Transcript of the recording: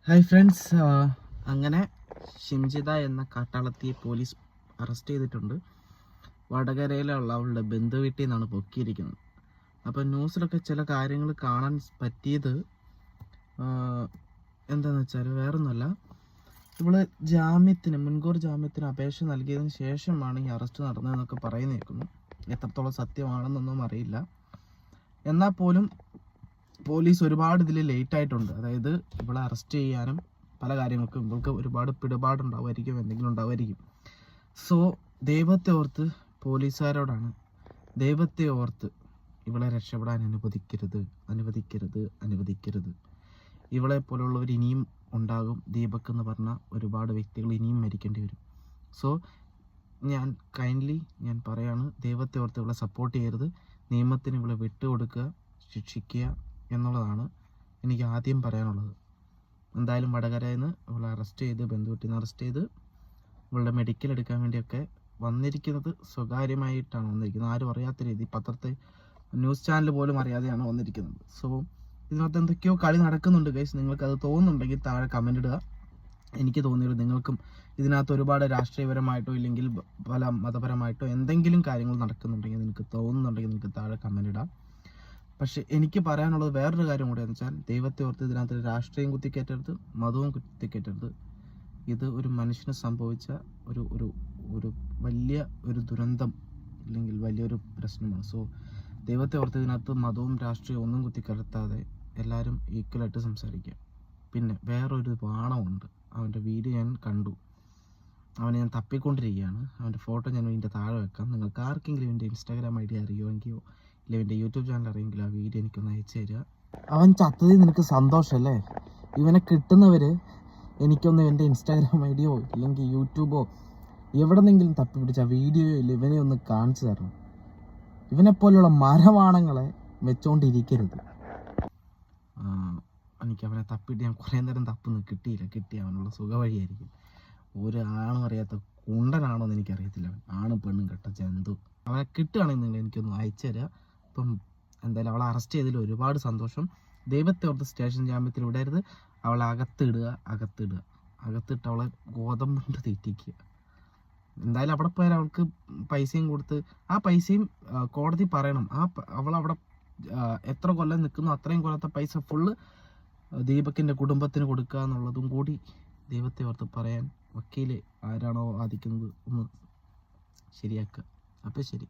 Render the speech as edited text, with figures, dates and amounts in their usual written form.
Hi friends, അങ്ങനെ ഷിംജിത എന്ന കാട്ടാളത്തിയെ police arrest ചെയ്തിട്ടുണ്ട്. വടകരയിലുള്ള അവളുടെ ബന്ധു വീട്ടിൽ നിന്നാണ് പൊക്കിയിരിക്കുന്നത്. അപ്പോൾ ന്യൂസിലൊക്കെ ചില കാര്യങ്ങൾ കാണാൻ പറ്റിയത് എന്താണെന്ന് വെച്ചാൽ വേറൊന്നുമല്ല, ഇവള് മുൻകൂർ ജാമ്യത്തിന് അപേക്ഷ നൽകിയതിന് ശേഷമാണ് ഈ അറസ്റ്റ് നടന്നതെന്നൊക്കെ പറയുന്നേക്കുന്നു. എത്രത്തോളം സത്യമാണെന്നൊന്നും അറിയില്ല. എന്നാൽ പോലും പോലീസ് ഒരുപാട് ഇതിൽ ലേറ്റ് ആയിട്ടുണ്ട്. അതായത് ഇവളെ അറസ്റ്റ് ചെയ്യാനും പല കാര്യങ്ങൾക്കും ഇവൾക്ക് ഒരുപാട് പിടിപാടുണ്ടാവുമായിരിക്കും, എന്തെങ്കിലും ഉണ്ടാവുമായിരിക്കും. സോ ദൈവത്തെ ഓർത്ത് പോലീസുകാരോടാണ്, ദൈവത്തെ ഓർത്ത് ഇവളെ രക്ഷപ്പെടാൻ അനുവദിക്കരുത്. ഇവളെ പോലുള്ളവർ ഇനിയും ഉണ്ടാകും. ദീപക് എന്ന് പറഞ്ഞ ഒരുപാട് വ്യക്തികൾ ഇനിയും മരിക്കേണ്ടി വരും. സോ ഞാൻ പറയാണ്, ദൈവത്തെ ഓർത്ത് ഇവളെ സപ്പോർട്ട് ചെയ്യരുത്. നിയമത്തിന് ഇവളെ വിട്ടുകൊടുക്കുക, ശിക്ഷിക്കുക എന്നുള്ളതാണ് എനിക്ക് ആദ്യം പറയാനുള്ളത്. എന്തായാലും വടകരയിൽ നിന്ന് ഇവളെ ബന്ധുവീട്ടിൽ നിന്ന് അറസ്റ്റ് ചെയ്ത് ഇവളുടെ മെഡിക്കൽ എടുക്കാൻ വേണ്ടിയൊക്കെ വന്നിരിക്കുന്നത് സ്വകാര്യമായിട്ടാണ് വന്നിരിക്കുന്നത്. ആരും അറിയാത്ത രീതി, പത്രത്തെ ന്യൂസ് ചാനൽ പോലും അറിയാതെയാണ് വന്നിരിക്കുന്നത്. സോ ഇതിനകത്ത് എന്തൊക്കെയോ കളി നടക്കുന്നുണ്ട് ഗൈസ്. നിങ്ങൾക്കത് തോന്നുന്നുണ്ടെങ്കിൽ താഴെ കമൻ്റ് ഇടുക. എനിക്ക് തോന്നിയത് നിങ്ങൾക്കും ഇതിനകത്ത് ഒരുപാട് രാഷ്ട്രീയപരമായിട്ടോ ഇല്ലെങ്കിൽ പല മതപരമായിട്ടോ എന്തെങ്കിലും കാര്യങ്ങൾ നടക്കുന്നുണ്ടെങ്കിൽ നിങ്ങൾക്ക് തോന്നുന്നുണ്ടെങ്കിൽ നിങ്ങൾക്ക് താഴെ കമൻ്റ് ഇടാം. പക്ഷെ എനിക്ക് പറയാനുള്ളത് വേറൊരു കാര്യം കൂടെ എന്ന് വെച്ചാൽ, ദൈവത്തെ ഓർത്ത് ഇതിനകത്ത് രാഷ്ട്രീയം കുത്തിക്കയറ്റരുത്, മതവും കുത്തിക്കയറ്റരുത്. ഇത് ഒരു മനുഷ്യന് സംഭവിച്ച ഒരു വലിയ ഒരു ദുരന്തം അല്ലെങ്കിൽ വലിയൊരു പ്രശ്നമാണ്. സോ ദൈവത്തെ ഓർത്ത് ഇതിനകത്ത് മതവും രാഷ്ട്രീയവും ഒന്നും കുത്തിക്കലർത്താതെ എല്ലാവരും ഈക്വലായിട്ട് സംസാരിക്കുക. പിന്നെ വേറൊരു വാണമുണ്ട്, അവൻ്റെ വീഡിയോ ഞാൻ കണ്ടു. അവനെ ഞാൻ തപ്പിക്കൊണ്ടിരിക്കുകയാണ്. അവൻ്റെ ഫോട്ടോ ഞാൻ ഇതിൻ്റെ താഴെ വെക്കാം. നിങ്ങൾക്ക് ആർക്കെങ്കിലും എൻ്റെ ഇൻസ്റ്റാഗ്രാം ഐ ഡി അറിയുമെങ്കിലോ ഇല്ല എൻ്റെ യൂട്യൂബ് ചാനൽ അറിയെങ്കിലോ ആ വീഡിയോ എനിക്കൊന്ന് അയച്ചു തരിക. അവൻ ചത്തതിൽ നിനക്ക് സന്തോഷമല്ലേ? ഇവനെ കിട്ടുന്നവർ എനിക്കൊന്ന് എൻ്റെ ഇൻസ്റ്റാഗ്രാം ഐ ഡിയോ ഇല്ലെങ്കിൽ യൂട്യൂബോ എവിടെന്നെങ്കിലും തപ്പി പിടിച്ച ആ വീഡിയോയോ ഇല്ല ഇവനെ ഒന്ന് കാണിച്ചു തരണം. ഇവനെപ്പോലുള്ള മരവാണങ്ങളെ വെച്ചോണ്ടിരിക്കരുത്. എനിക്ക് അവനെ തപ്പിയിട്ട് ഞാൻ കുറേ നേരം തപ്പുന്നു, കിട്ടി അവനുള്ള സുഖവഴിയായിരിക്കും. ഒരു ആണും അറിയാത്ത കുണ്ടനാണോ എന്ന് എനിക്കറിയത്തില്ല. ആണും പെണ്ണും കെട്ട ജന്തു. അവനെ കിട്ടുകയാണെങ്കിൽ നിങ്ങൾ എനിക്കൊന്ന് അയച്ചു തരിക. ഇപ്പം എന്തായാലും അവളെ അറസ്റ്റ് ചെയ്തതിൽ ഒരുപാട് സന്തോഷം. ദൈവത്തെ ഓർത്ത് സ്റ്റേഷൻ ജാമ്യത്തിൽ വിടരുത്. അവളെ അകത്തിട്ട് അവളെ ഗോതമ്പുണ്ട് തീറ്റിക്കുക. എന്തായാലും അവിടെ പോയാൽ അവൾക്ക് പൈസയും കൊടുത്ത്, ആ പൈസയും കോടതി പറയണം. അവളവിടെ എത്ര കൊല്ലം നിൽക്കുന്നു അത്രയും കൊല്ലത്തെ പൈസ ഫുള്ള് ദീപകിൻ്റെ കുടുംബത്തിന് കൊടുക്കുക എന്നുള്ളതും കൂടി ദൈവത്തെ ഓർത്ത് പറയാൻ വക്കീല് ആരാണോ വാദിക്കുന്നത് ഒന്ന് ശരിയാക്കുക. അപ്പോൾ ശരി.